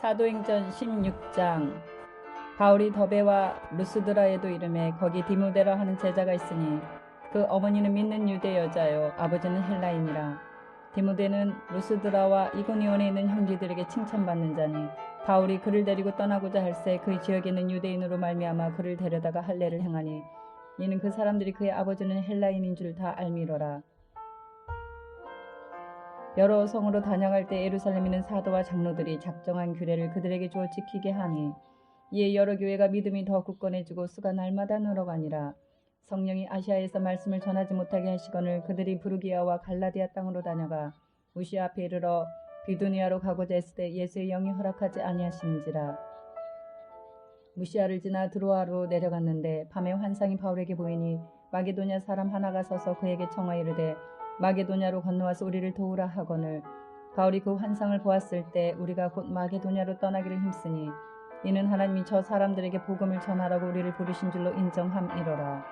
사도행전 16장. 바울이 더베와 루스드라에도 이르매 거기 디모데라 하는 제자가 있으니 그 어머니는 믿는 유대 여자요 아버지는 헬라인이라. 디모데는 루스드라와 이고니온에 있는 형제들에게 칭찬받는 자니 바울이 그를 데리고 떠나고자 할새 그 지역에 있는 유대인으로 말미암아 그를 데려다가 할례를 행하니 이는 그 사람들이 그의 아버지는 헬라인인 줄 다 알미러라. 여러 성으로 다녀갈 때 예루살렘에 있는 사도와 장로들이 작정한 규례를 그들에게 주어 지키게 하니 이에 여러 교회가 믿음이 더 굳건해지고 수가 날마다 늘어가니라. 성령이 아시아에서 말씀을 전하지 못하게 하시거늘 그들이 부르기아와 갈라디아 땅으로 다녀가 무시아 앞에 이르러 비두니아로 가고자 했을 때 예수의 영이 허락하지 아니하시는지라. 무시아를 지나 드로아로 내려갔는데 밤에 환상이 바울에게 보이니 마게도냐 사람 하나가 서서 그에게 청하여 이르되 마게도냐로 건너와서 우리를 도우라 하거늘 바울이 그 환상을 보았을 때 우리가 곧 마게도냐로 떠나기를 힘쓰니 이는 하나님이 저 사람들에게 복음을 전하라고 우리를 부르신 줄로 인정함이로라.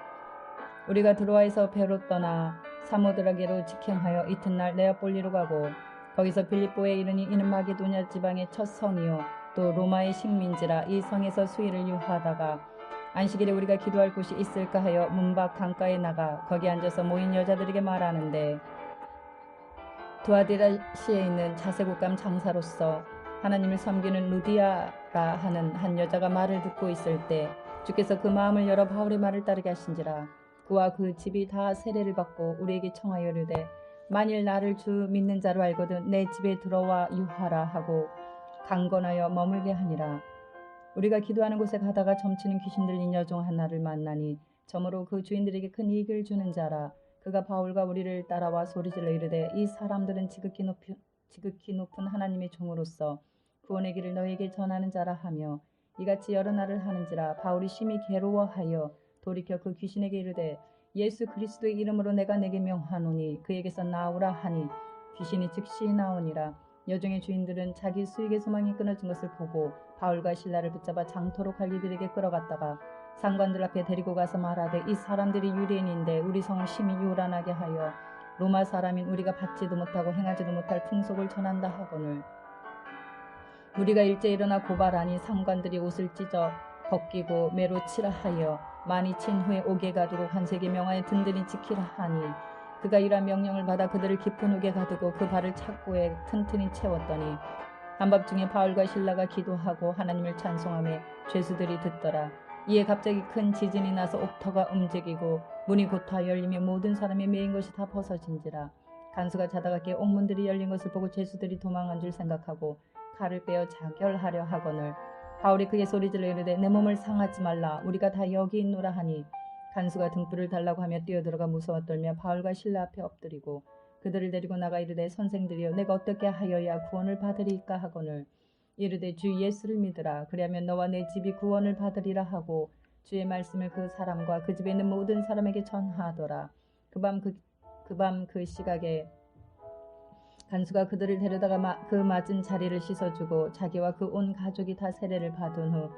우리가 드로아에서 배로 떠나 사모드라게로 직행하여 이튿날 네아폴리로 가고 거기서 빌립보에 이르니 이는 마게도냐 지방의 첫 성이요 또 로마의 식민지라. 이 성에서 수일을 유하다가 안식일에 우리가 기도할 곳이 있을까 하여 문밖 강가에 나가 거기 앉아서 모인 여자들에게 말하는데 두아디라시에 있는 자세국감 장사로서 하나님을 섬기는 루디아라 하는 한 여자가 말을 듣고 있을 때 주께서 그 마음을 열어 바울의 말을 따르게 하신지라. 그와 그 집이 다 세례를 받고 우리에게 청하여 이르되 만일 나를 주 믿는 자로 알거든 내 집에 들어와 유하라 하고 강건하여 머물게 하니라. 우리가 기도하는 곳에 가다가 점치는 귀신 들린 여종 하나를 만나니 저므로 그 주인들에게 큰 이익을 주는 자라. 그가 바울과 우리를 따라와 소리질러 이르되 이 사람들은 지극히 높은 하나님의 종으로서 구원의 길을 너에게 전하는 자라 하며 이같이 여러 날을 하는지라. 바울이 심히 괴로워하여 돌이켜 그 귀신에게 이르되 예수 그리스도의 이름으로 내가 내게 명하노니 그에게서 나오라 하니 귀신이 즉시 나오니라. 여종의 주인들은 자기 수익의 소망이 끊어진 것을 보고 바울과 실라를 붙잡아 장토로 관리들에게 끌어갔다가 상관들 앞에 데리고 가서 말하되 이 사람들이 유대인인데 우리 성을 심히 요란하게 하여 로마 사람인 우리가 받지도 못하고 행하지도 못할 풍속을 전한다 하거늘 우리가 일제 일어나 고발하니 상관들이 옷을 찢어 벗기고 매로 치라 하여 많이 친 후에 옥에 가두고 관세에게 명하여 든든히 지키라 하니 그가 이러한 명령을 받아 그들을 깊은 옥에 가두고 그 발을 착고에 튼튼히 채웠더니 한밤중에 바울과 실라가 기도하고 하나님을 찬송하며 죄수들이 듣더라. 이에 갑자기 큰 지진이 나서 옥터가 움직이고 문이 곧다 열리며 모든 사람이 매인 것이 다 벗어진지라. 간수가 자다가 깨어 옥문들이 열린 것을 보고 죄수들이 도망한 줄 생각하고 칼을 빼어 자결하려 하거늘 바울이 그의 소리질러 이르되 내 몸을 상하지 말라 우리가 다 여기 있노라 하니 간수가 등불을 달라고 하며 뛰어들어가 무서워 떨며 바울과 실라 앞에 엎드리고 그들을 데리고 나가 이르되 선생들이여 내가 어떻게 하여야 구원을 받으리까 하거늘 이르되 주 예수를 믿으라 그리하면 너와 내 집이 구원을 받으리라 하고 주의 말씀을 그 사람과 그 집에 있는 모든 사람에게 전하더라. 그 밤 그 시각에 간수가 그들을 데려다가 그 맞은 자리를 씻어주고 자기와 그 온 가족이 다 세례를 받은 후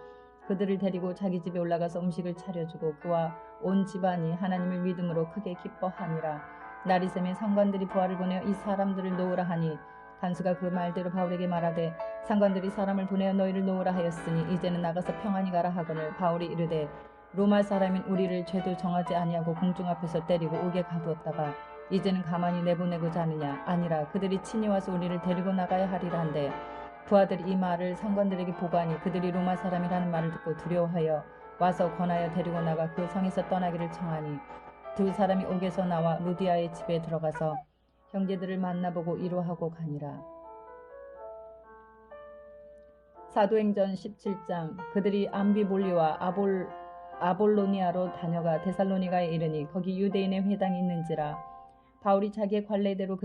그들을 데리고 자기 집에 올라가서 음식을 차려주고 그와 온 집안이 하나님을 믿음으로 크게 기뻐하니라. 날이 새면 상관들이 부하를 보내어 이 사람들을 놓으라 하니 간수가 그 말대로 바울에게 말하되 상관들이 사람을 보내어 너희를 놓으라 하였으니 이제는 나가서 평안히 가라 하거늘 바울이 이르되 로마 사람인 우리를 죄도 정하지 아니하고 공중 앞에서 때리고 옥에 가두었다가 이제는 가만히 내보내고자 하느냐. 아니라 그들이 친히 와서 우리를 데리고 나가야 하리라 한데 부하들이 이 말을 상관들에게 보고하니 그들이 로마 사람이라는 말을 듣고 두려워하여 와서 권하여 데리고 나가 그 성에서 떠나기를 청하니 두 사람이 옥에서 나와 루디아의 집에 들어가서 형제들을 만나보고 위로하고 가니라. 사도행전 17장. 그들이 암비볼리와 아볼로니아로 다녀가 데살로니가에 이르니 거기 유대인의 회당이 있는지라. 바울이 자기의 관례대로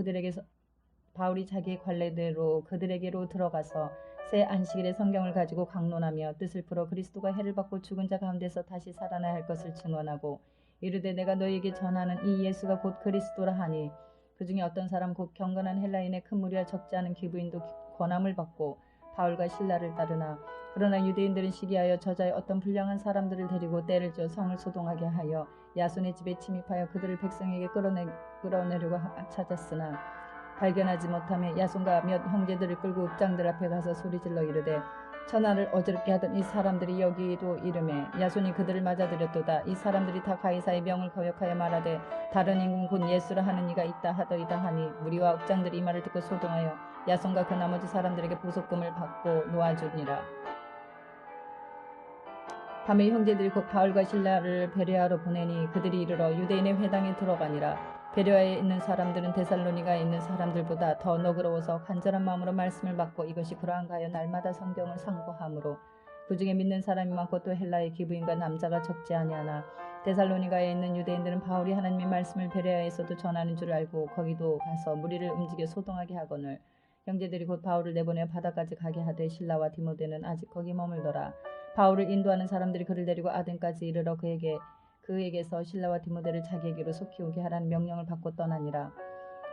그들에게로 들어가서 새 안식일에 성경을 가지고 강론하며 뜻을 풀어 그리스도가 해를 받고 죽은 자 가운데서 다시 살아나야 할 것을 증언하고 이르되 내가 너희에게 전하는 이 예수가 곧 그리스도라 하니 그 중에 어떤 사람 곧 경건한 헬라인의 큰 무리와 적지 않은 기부인도 권함을 받고 바울과 실라를 따르나 그러나 유대인들은 시기하여 저자의 어떤 불량한 사람들을 데리고 때를 져 성을 소동하게 하여 야손의 집에 침입하여 그들을 백성에게 끌어내려고 찾았으나 발견하지 못하며 야손과 몇 형제들을 끌고 읍장들 앞에 가서 소리질러 이르되 천하를 어지럽게 하던 이 사람들이 여기도 이름에 야손이 그들을 맞아들였도다. 이 사람들이 다 가이사의 명을 거역하여 말하되 다른 인군 곧 예수라 하는 이가 있다 하더이다 하니 무리와 읍장들이 이 말을 듣고 소동하여 야손과 그 나머지 사람들에게 보석금을 받고 놓아주니라. 밤에 형제들이 곧 바울과 실라를 베레아로 보내니 그들이 이르러 유대인의 회당에 들어가니라. 베레아에 있는 사람들은 데살로니가에 있는 사람들보다 더 너그러워서 간절한 마음으로 말씀을 받고 이것이 그러한가 하여 날마다 성경을 상고하므로 그 중에 믿는 사람이 많고 또 헬라의 기부인과 남자가 적지 아니하나 데살로니가에 있는 유대인들은 바울이 하나님의 말씀을 베레아에서도 전하는 줄 알고 거기도 가서 무리를 움직여 소동하게 하거늘 형제들이 곧 바울을 내보내어 바다까지 가게 하되 실라와 디모데는 아직 거기 머물더라. 바울을 인도하는 사람들이 그를 데리고 아덴까지 이르러 그에게서 실라와 디모데를 자기에게로 속히 오게 하라는 명령을 받고 떠나니라.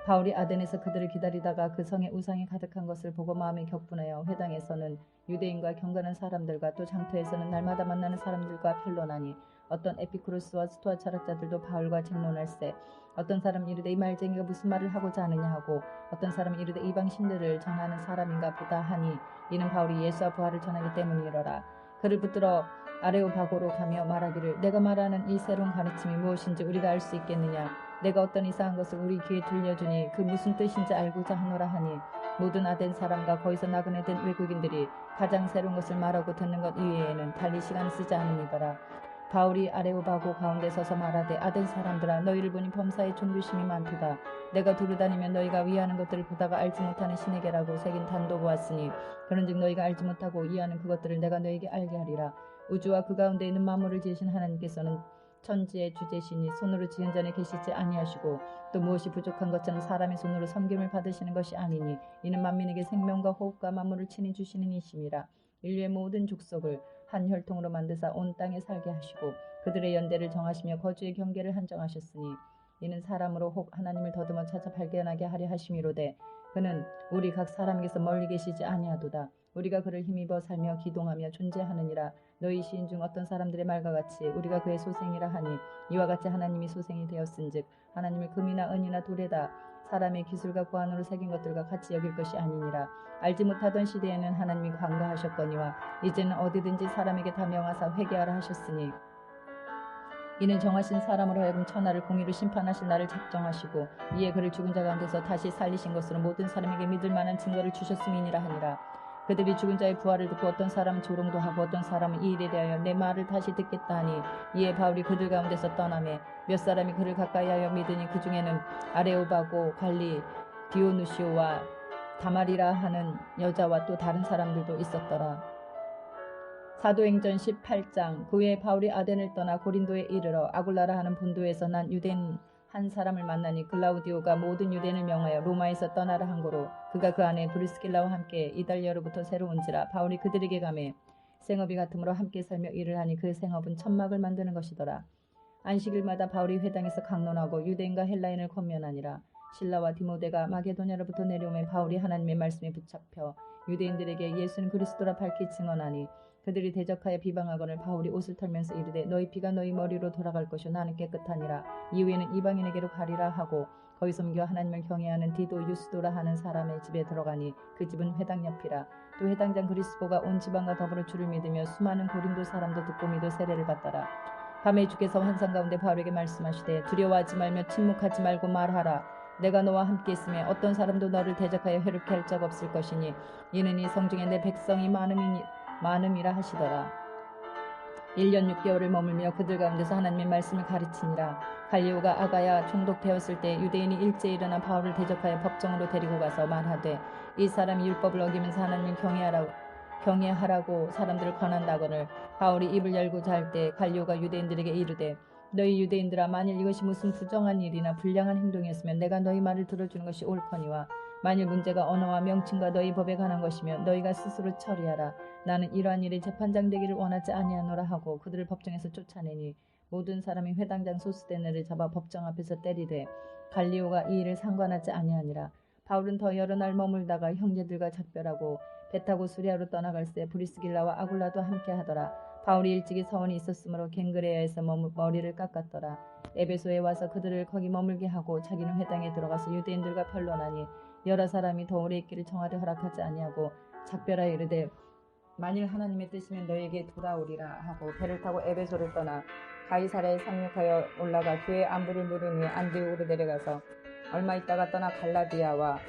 바울이 아덴에서 그들을 기다리다가 그 성에 우상이 가득한 것을 보고 마음이 격분하여 회당에서는 유대인과 경건한 사람들과 또 장터에서는 날마다 만나는 사람들과 변론하니 어떤 에피쿠로스와 스토아 철학자들도 바울과 쟁론할세. 어떤 사람은 이르되 이 말쟁이가 무슨 말을 하고자 하느냐 하고 어떤 사람은 이르되 이방 신들을 전하는 사람인가 보다 하니 이는 바울이 예수와 부활을 전하기 때문이로라. 그를 붙들어 아레오바고로 가며 말하기를 내가 말하는 이 새로운 가르침이 무엇인지 우리가 알 수 있겠느냐. 내가 어떤 이상한 것을 우리 귀에 들려주니 그 무슨 뜻인지 알고자 하노라 하니 모든 아덴 사람과 거기서 나그네 된 외국인들이 가장 새로운 것을 말하고 듣는 것 이외에는 달리 시간을 쓰지 않음이더라. 바울이 아레오바고 가운데 서서 말하되 아덴 사람들아 너희를 보니 범사에 존귀심이 많도다. 내가 두루다니며 너희가 위하는 것들을 보다가 알지 못하는 신에게라고 새긴 단도 보았으니 그런즉 너희가 알지 못하고 이해하는 그것들을 내가 너희에게 알게 하리라. 우주와 그 가운데 있는 만물을 지으신 하나님께서는 천지의 주제시니 손으로 지은 전에 계시지 아니하시고 또 무엇이 부족한 것처럼 사람의 손으로 섬김을 받으시는 것이 아니니 이는 만민에게 생명과 호흡과 만물을 친히 주시는 이심이라. 인류의 모든 족속을 한 혈통으로 만드사 온 땅에 살게 하시고 그들의 연대를 정하시며 거주의 경계를 한정하셨으니 이는 사람으로 혹 하나님을 더듬어 찾아 발견하게 하려 하심이로되 그는 우리 각 사람에게서 멀리 계시지 아니하도다. 우리가 그를 힘입어 살며 기동하며 존재하느니라. 너희 시인 중 어떤 사람들의 말과 같이 우리가 그의 소생이라 하니 이와 같이 하나님이 소생이 되었은즉 하나님을 금이나 은이나 돌에다 사람의 기술과 고안으로 새긴 것들과 같이 여길 것이 아니니라. 알지 못하던 시대에는 하나님이 관가하셨거니와 이제는 어디든지 사람에게 다 명하사 회개하라 하셨으니 이는 정하신 사람으로 하여금 천하를 공의로 심판하실 날을 작정하시고 이에 그를 죽은 자 가운데서 다시 살리신 것으로 모든 사람에게 믿을 만한 증거를 주셨음이니라 하니라. 그들이 죽은 자의 부활을 듣고 어떤 사람은 조롱도 하고 어떤 사람은 이 일에 대하여 내 말을 다시 듣겠다 하니 이에 바울이 그들 가운데서 떠나매 몇 사람이 그를 가까이하여 믿으니 그 중에는 아레오바고 갈리 디오누시오와 다말이라 하는 여자와 또 다른 사람들도 있었더라. 사도행전 18장. 그 후에 바울이 아덴을 떠나 고린도에 이르러 아굴라라 하는 본도에서 난 유대인 한 사람을 만나니 글라우디오가 모든 유대인을 명하여 로마에서 떠나라 한 거로 그가 그 안에 브리스길라와 함께 이달리아로부터 새로 온지라. 바울이 그들에게 가매 생업이 같으므로 함께 살며 일을 하니 그 생업은 천막을 만드는 것이더라. 안식일마다 바울이 회당에서 강론하고 유대인과 헬라인을 권면하니라. 실라와 디모데가 마게도냐로부터 내려오면 바울이 하나님의 말씀에 붙잡혀 유대인들에게 예수는 그리스도라 밝히 증언하니 그들이 대적하여 비방하거늘 바울이 옷을 털면서 이르되 너희 피가 너희 머리로 돌아갈 것이요 나는 깨끗하니라. 이후에는 이방인에게로 가리라 하고 거기서 옮겨 하나님을 경외하는 디도 유스도라 하는 사람의 집에 들어가니 그 집은 회당 옆이라. 또 회당장 그리스보가 온 지방과 더불어 주를 믿으며 수많은 고린도 사람도 듣고 믿어 세례를 받더라. 밤에 주께서 환상 가운데 바울에게 말씀하시되 두려워하지 말며 침묵하지 말고 말하라. 내가 너와 함께 있으며 어떤 사람도 너를 대적하여 해롭게 할 적 없을 것이니 이는 이 성중에 내 백성이 많음이라 하시더라. 1년 6개월을 머물며 그들 가운데서 하나님의 말씀을 가르치니라. 갈리오가 아가야 총독되었을 때 유대인이 일제히 일어나 바울을 대적하여 법정으로 데리고 가서 말하되 이 사람이 율법을 어기면서 하나님을 경외하라고 사람들을 권한다거늘 바울이 입을 열고자 할 때 갈리오가 유대인들에게 이르되 너희 유대인들아 만일 이것이 무슨 부정한 일이나 불량한 행동이었으면 내가 너희 말을 들어주는 것이 옳거니와 만일 문제가 언어와 명칭과 너희 법에 관한 것이면 너희가 스스로 처리하라. 나는 이러한 일이 재판장 되기를 원하지 아니하노라 하고 그들을 법정에서 쫓아내니 모든 사람이 회당장 소스데네를 잡아 법정 앞에서 때리되 갈리오가 이 일을 상관하지 아니하니라. 바울은 더 여러 날 머물다가 형제들과 작별하고 배 타고 수리아로 떠나갈새 브리스길라와 아굴라도 함께 하더라. 바울이 일찍이 서원이 있었으므로 갱그레아에서 머리를 깎았더라. 에베소에 와서 그들을 거기 머물게 하고 자기는 회당에 들어가서 유대인들과 변론하니 여러 사람이 더 오래 있기를 정하되 허락하지 아니하고 작별하여 이르되 만일 하나님의 뜻이면 너에게 돌아오리라 하고 배를 타고 에베소를 떠나 가이사랴에 상륙하여 올라가 교회 안부를 물은 후에 안디옥으로 내려가서 얼마 있다가 떠나 갈라디아와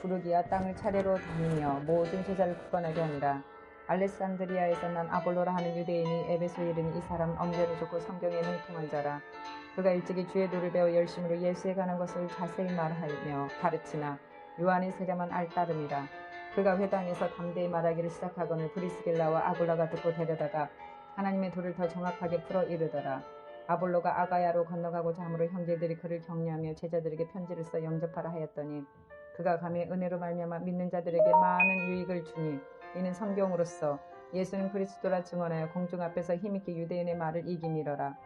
부르기아 땅을 차례로 다니며 모든 제자를 굳건하게 하니라. 알렉산드리아에서 난 아볼로라 하는 유대인이 에베소에 이르니 이 사람은 언변이 좋고 성경에 능통한 자라. 그가 일찍이 주의 도를 배워 열심으로 예수에 관한 것을 자세히 말하며 가르치나 요한의 세례만 알따름이라. 그가 회당에서 담대히 말하기를 시작하거늘 브리스길라와 아굴라가 듣고 데려다가 하나님의 도를 더 정확하게 풀어 이르더라. 아볼로가 아가야로 건너가고자 하므로 형제들이 그를 격려하며 제자들에게 편지를 써 영접하라 하였더니 그가 가며 은혜로 말미암아 믿는 자들에게 많은 유익을 주니 이는 성경으로서 예수는 그리스도라 증언하여 공중 앞에서 힘있게 유대인의 말을 이기미러라.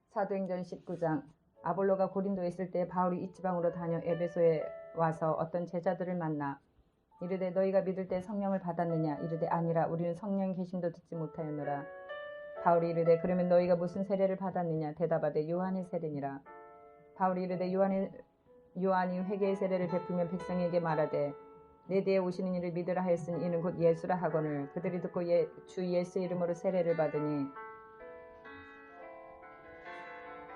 사도행전 19장. 아볼로가 고린도에 있을 때 바울이 이지방으로 다녀 에베소에 와서 어떤 제자들을 만나 이르되 너희가 믿을 때 성령을 받았느냐? 이르되 아니라 우리는 성령 계심도 듣지 못하였노라. 바울이 이르되 그러면 너희가 무슨 세례를 받았느냐? 대답하되 요한의 세례니라. 바울이 이르되 요한이 회개의 세례를 베풀면 백성에게 말하되 내 뒤에 오시는 이를 믿으라 하였으니 이는 곧 예수라 하거늘 그들이 듣고 주 예수의 이름으로 세례를 받으니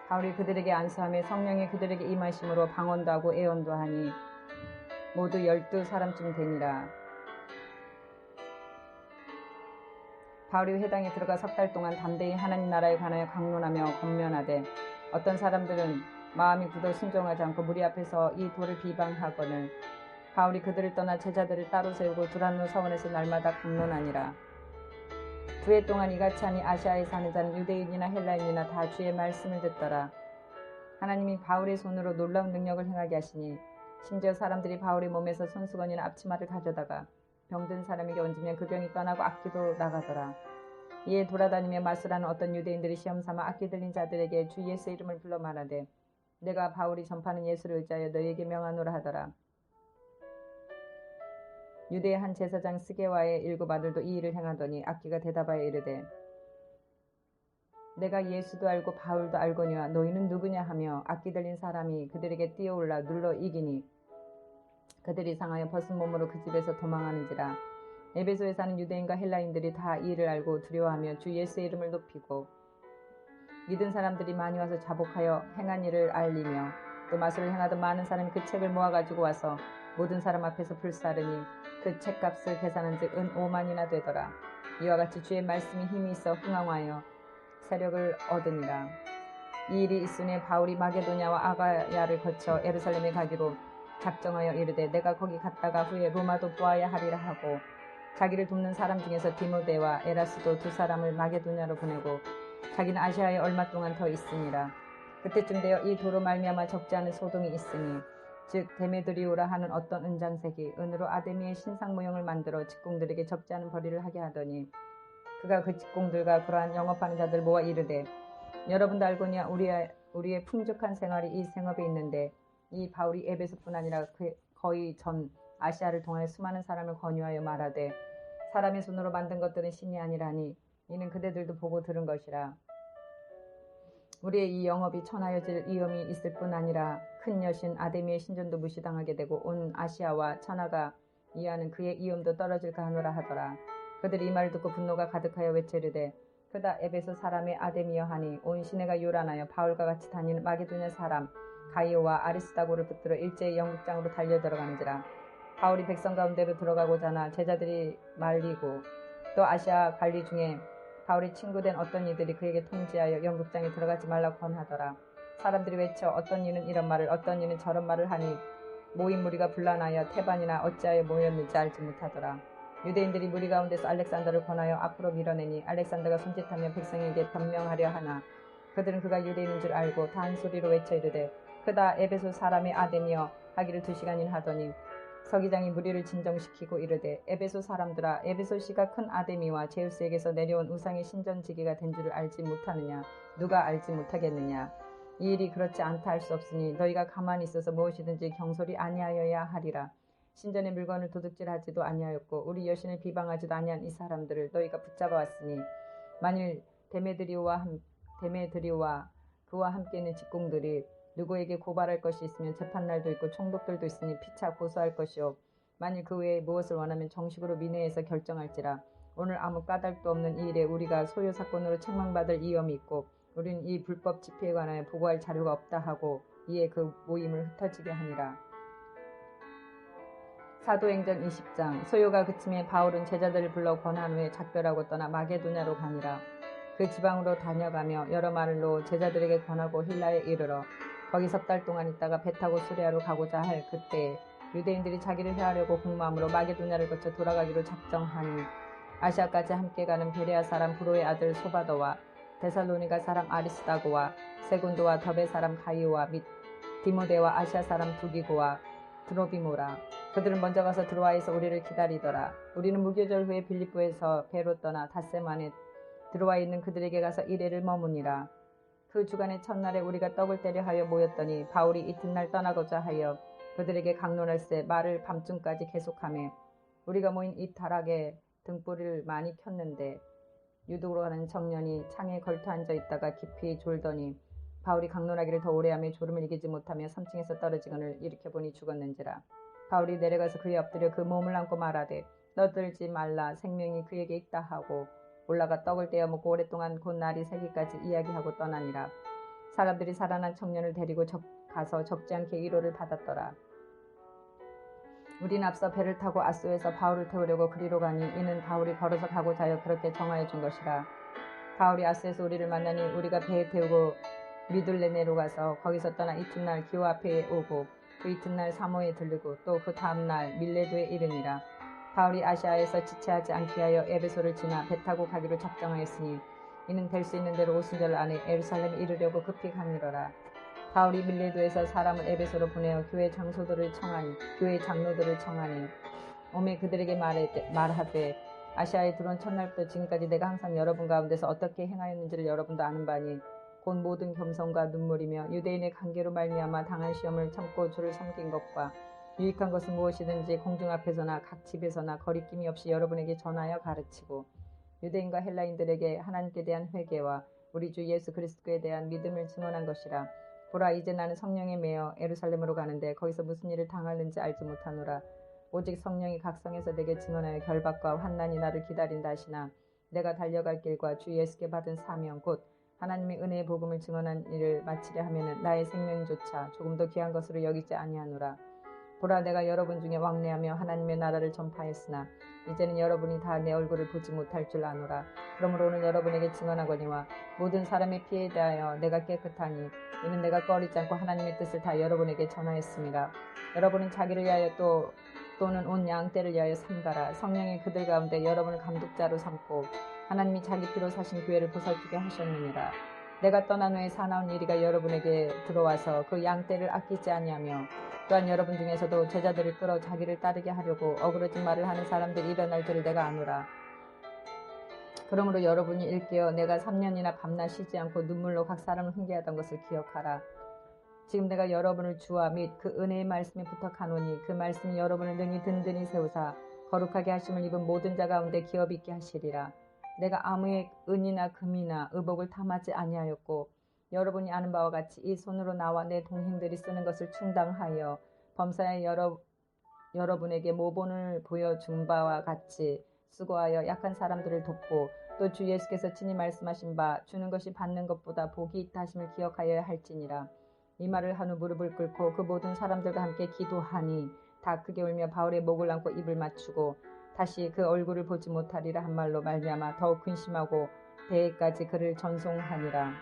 바울이 그들에게 안수하며 성령이 그들에게 임하심으로 방언도 하고 애언도 하니 모두 12사람쯤 되니라. 바울이 회당에 들어가 3달 동안 담대히 하나님 나라에 관하여 강론하며 권면하되 어떤 사람들은 마음이 굳어 순종하지 않고 무리 앞에서 이 돌을 비방하거늘 바울이 그들을 떠나 제자들을 따로 세우고 두란노 서원에서 날마다 강론하니라. 2해 동안 이같이 하니 아시아에 사는 자는 유대인이나 헬라인이나 다 주의 말씀을 듣더라. 하나님이 바울의 손으로 놀라운 능력을 행하게 하시니 심지어 사람들이 바울의 몸에서 손수건이나 앞치마를 가져다가 병든 사람에게 얹으면 그 병이 떠나고 악기도 나가더라. 이에 돌아다니며 마술하는 어떤 유대인들이 시험삼아 악기 들린 자들에게 주 예수의 이름을 불러 말하되 내가 바울이 전파하는 예수를 의지하여 너희에게 명하노라 하더라. 유대의 한 제사장 스게와의 7 아들도 이 일을 행하더니 악기가 대답하여 이르되 내가 예수도 알고 바울도 알거니와 너희는 누구냐 하며 악기 들린 사람이 그들에게 뛰어올라 눌러 이기니 그들이 상하여 벗은 몸으로 그 집에서 도망하는지라. 에베소에 사는 유대인과 헬라인들이 다 이 일을 알고 두려워하며 주 예수의 이름을 높이고 믿은 사람들이 많이 와서 자복하여 행한 일을 알리며 또 마술을 행하던 많은 사람이 그 책을 모아가지고 와서 모든 사람 앞에서 불사르니 그 책값을 계산한즉 은 5만이나 되더라. 이와 같이 주의 말씀이 힘이 있어 흥황하여 세력을 얻으니라. 이 일이 있으니 바울이 마게도냐와 아가야를 거쳐 예루살렘에 가기로 작정하여 이르되 내가 거기 갔다가 후에 로마도 보아야 하리라 하고 자기를 돕는 사람 중에서 디모데와 에라스도 2 사람을 마게도냐로 보내고 자기는 아시아에 얼마 동안 더 있으니라. 그때쯤 되어 이 도로 말미암아 적지 않은 소동이 있으니 즉 데메드리오라 하는 어떤 은장색이 은으로 아데미의 신상 모형을 만들어 직공들에게 적지 않은 벌이를 하게 하더니 그가 그 직공들과 그러한 영업하는 자들 모아 이르되 여러분도 알거니와 우리의 풍족한 생활이 이 생업에 있는데 이 바울이 에베소뿐 아니라 거의 전 아시아를 통하여 수많은 사람을 권유하여 말하되 사람의 손으로 만든 것들은 신이 아니라니 이는 그대들도 보고 들은 것이라. 우리의 이 영업이 천하여질 위험이 있을 뿐 아니라 큰 여신 아데미의 신전도 무시당하게 되고 온 아시아와 천하가 이하는 그의 위엄도 떨어질까 하노라 하더라. 그들이 이 말을 듣고 분노가 가득하여 외치르되 그다 에베소 사람의 아데미여 하니 온 시내가 요란하여 바울과 같이 다니는 마게도냐 사람 가이오와 아리스다고를 붙들어 일제히 영국장으로 달려 들어가는지라. 바울이 백성 가운데로 들어가고자 하나 제자들이 말리고 또 아시아 관리 중에 바울이 친구된 어떤 이들이 그에게 통지하여 영국장에 들어가지 말라고 권하더라. 사람들이 외쳐 어떤 이는 이런 말을 어떤 이는 저런 말을 하니 모인 무리가 분란하여 태반이나 어찌하여 모였는지 알지 못하더라. 유대인들이 무리 가운데서 알렉산더를 권하여 앞으로 밀어내니 알렉산더가 손짓하며 백성에게 변명하려 하나 그들은 그가 유대인인 줄 알고 다 한 소리로 외쳐 이르되 그다 에베소 사람의 아데미여 하기를 2시간이나 하더니 서기장이 무리를 진정시키고 이르되 에베소 사람들아 에베소시가 큰 아데미와 제우스에게서 내려온 우상의 신전지기가 된 줄을 알지 못하느냐. 누가 알지 못하겠느냐. 이 일이 그렇지 않다 할 수 없으니 너희가 가만히 있어서 무엇이든지 경솔이 아니하여야 하리라. 신전의 물건을 도둑질하지도 아니하였고 우리 여신을 비방하지도 아니한 이 사람들을 너희가 붙잡아왔으니 만일 데메드리오와 그와 함께 있는 직공들이 누구에게 고발할 것이 있으면 재판날도 있고 총독들도 있으니 피차 고소할 것이요 만일 그 외에 무엇을 원하면 정식으로 민회에서 결정할지라. 오늘 아무 까닭도 없는 이 일에 우리가 소요 사건으로 책망받을 위험이 있고 우리는 이 불법 집회에 관하여 보고할 자료가 없다 하고 이에 그 모임을 흩어지게 하니라. 사도행전 20장. 소요가 그침에 바울은 제자들을 불러 권한 후에 작별하고 떠나 마게도냐로 가니라. 그 지방으로 다녀가며 여러 말로 제자들에게 권하고 힐라에 이르러 거기 석 달 동안 있다가 배 타고 수레아로 가고자 할 그때에 유대인들이 자기를 해하려고 공마음으로 마게도냐를 거쳐 돌아가기로 작정하니 아시아까지 함께 가는 베레아 사람 브로의 아들 소바더와 데살로니가 사람 아리스다고와 세군도와 더베 사람 가이오와 및 디모데와 아시아 사람 두기고와 드로비모라. 그들은 먼저 가서 드로아에서 우리를 기다리더라. 우리는 무교절 후에 빌립보에서 배로 떠나 닷새만에 드로아에 있는 그들에게 가서 이래를 머무니라. 그 주간의 첫날에 우리가 떡을 떼려 하여 모였더니 바울이 이튿날 떠나고자 하여 그들에게 강론할세 말을 밤중까지 계속하며 우리가 모인 이 타락에 등불을 많이 켰는데 유독으로 가는 청년이 창에 걸터 앉아 있다가 깊이 졸더니 바울이 강론하기를 더 오래하며 졸음을 이기지 못하며 3층에서 떨어지거늘 일으켜보니 죽었는지라. 바울이 내려가서 그의 엎드려 그 몸을 안고 말하되 떠들지 말라 생명이 그에게 있다 하고 올라가 떡을 떼어 먹고 오랫동안 곧 날이 새기까지 이야기하고 떠나니라. 사람들이 살아난 청년을 데리고 가서 적지 않게 위로를 받았더라. 우리는 앞서 배를 타고 아소에서 바울을 태우려고 그리로 가니 이는 바울이 걸어서 가고자 하여 그렇게 정하여 준 것이라. 바울이 아소에서 우리를 만나니 우리가 배에 태우고 미둘레네로 가서 거기서 떠나 이튿날 기호 앞에 오고 그 이튿날 사모에 들르고 또 그 다음날 밀레도에 이르니라. 바울이 아시아에서 지체하지 않게 하여 에베소를 지나 배 타고 가기로 작정하였으니 이는 될 수 있는 대로 오순절 안에 예루살렘에 이르려고 급히 가니러라. 바울이 밀레도에서 사람을 에베소로 보내어 교회 장로들을 청하니 오매 그들에게 말하되 아시아에 들어온 첫날부터 지금까지 내가 항상 여러분 가운데서 어떻게 행하였는지를 여러분도 아는 바니 곧 모든 겸손과 눈물이며 유대인의 관계로 말미암아 당한 시험을 참고 주를 섬긴 것과 유익한 것은 무엇이든지 공중 앞에서나 각 집에서나 거리낌이 없이 여러분에게 전하여 가르치고 유대인과 헬라인들에게 하나님께 대한 회개와 우리 주 예수 그리스도에 대한 믿음을 증언한 것이라. 보라 이제 나는 성령에 매여 예루살렘으로 가는데 거기서 무슨 일을 당하는지 알지 못하노라. 오직 성령이 각성해서 내게 증언하여 결박과 환난이 나를 기다린다 하시나 내가 달려갈 길과 주 예수께 받은 사명 곧 하나님의 은혜의 복음을 증언한 일을 마치려 하면은 나의 생명조차 조금도 귀한 것으로 여기지 아니하노라. 보라 내가 여러분 중에 왕래하며 하나님의 나라를 전파했으나 이제는 여러분이 다 내 얼굴을 보지 못할 줄 아노라. 그러므로 오늘 여러분에게 증언하거니와 모든 사람의 피에 대하여 내가 깨끗하니 이는 내가 꺼리지 않고 하나님의 뜻을 다 여러분에게 전하였습니다. 여러분은 자기를 위하여 또는 온 양떼를 위하여 삼가라. 성령이 그들 가운데 여러분을 감독자로 삼고 하나님이 자기 피로 사신 교회를 보살피게 하셨느니라. 내가 떠난 후에 사나운 이리가 여러분에게 들어와서 그 양떼를 아끼지 아니하며 또한 여러분 중에서도 제자들을 끌어 자기를 따르게 하려고 어그러진 말을 하는 사람들이 일어날 줄을 내가 아노라. 그러므로 여러분이 일깨어 내가 3년이나 밤낮 쉬지 않고 눈물로 각 사람을 훈계하던 것을 기억하라. 지금 내가 여러분을 주와 및 그 은혜의 말씀에 부탁하노니 그 말씀이 여러분을 능히 든든히 세우사 거룩하게 하심을 입은 모든 자 가운데 기업 있게 하시리라. 내가 아무의 은이나 금이나 의복을 탐하지 아니하였고 여러분이 아는 바와 같이 이 손으로 나와 내 동행들이 쓰는 것을 충당하여 범사에 여러분에게 모본을 보여준 바와 같이 수고하여 약한 사람들을 돕고 또 주 예수께서 친히 말씀하신 바 주는 것이 받는 것보다 복이 있다 하심을 기억하여야 할지니라. 이 말을 한 후 무릎을 꿇고 그 모든 사람들과 함께 기도하니 다 크게 울며 바울의 목을 안고 입을 맞추고 다시 그 얼굴을 보지 못하리라 한 말로 말미암아 더욱 근심하고 배에까지 그를 전송하니라.